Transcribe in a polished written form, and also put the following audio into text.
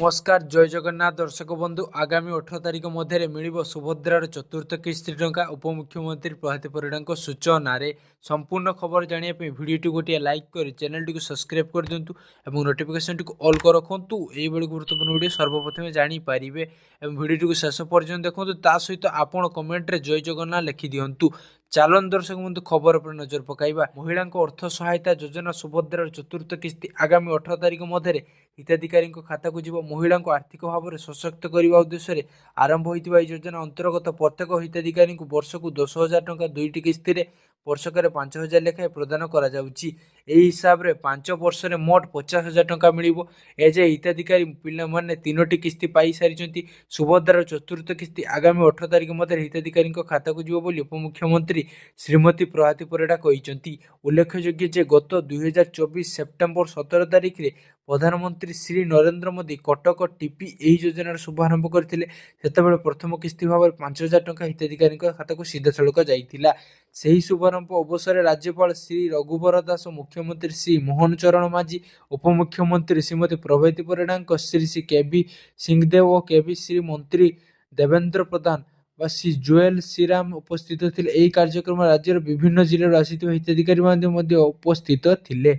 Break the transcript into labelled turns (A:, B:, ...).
A: नमस्कार जय जगन्नाथ दर्शक बंधु आगामी 18 तारिख मध्य मिल सुभद्रार चतुर्थ किस्ती टंका उपमुख्यमंत्री प्रभाती परिड़ा सूचना संपूर्ण खबर जानापी भिडियो गोटे लाइक कर चैनल टी सब्सक्राइब कर दिंतु और नोटिफिकेशन टी ऑल कर रखु यही गुरुत्वपूर्ण वीडियो सर्वप्रथम जानीपारे और भिडियो टी शेष पर्यटन देखो ता सहित आपण कमेंट रे जय जगन्नाथ लिखि दिंतु। चालन दर्शक बंधु खबर पर नजर पकाइबा। महिला अर्थ सहायता योजना सुभद्रार चतुर्थ किस्ती आगामी 18 तारिख मध्य हिताधिकारी खाता को जीव। महिला आर्थिक भाव में सशक्त करने उद्देश्य आरंभ होता योजना अंतर्गत प्रत्येक हिताधिकारी वर्ष को 10,000 टंका दुईटी किस्ती में वर्षक 5,000 लेखाएं प्रदान कर हिसाब से 5 वर्ष में मोट 50,000 टंका मिल। एजे हिताधिकारी पिलाने 3टी किस्ती पाई सारी। सुभद्रार चतुर्थ किस्ती आगामी 18 तारिख मध्य हिताधिकारी खाता को जीव बोली उपमुख्यमंत्री श्रीमती प्रभाती परिड़ा कहते। उल्लेखयोग्य जे गत 2024 सेप्टेम्बर 17 तारिख में प्रधानमंत्री श्री नरेंद्र मोदी कटक टीपी यही योजनार शुभारंभ करते प्रथम किस्ती भाव में 5,000 टंका हिताधिकारी खाता को सीधा सड़क जाइथिला। सही शुभारंभ अवसर में राज्यपाल श्री रघुवर दास, मुख्यमंत्री श्री मोहन चरण मांझी, उपमुख्यमंत्री श्रीमती प्रभाती परिड़ा, श्री केवी सिंहदेव और केवी श्री मंत्री देवेंद्र प्रधान व श्री जोएल श्रीराम उपस्थित थे। यह कार्यक्रम राज्यर विभिन्न जिले आसी हिताधिकारी उपस्थित थे।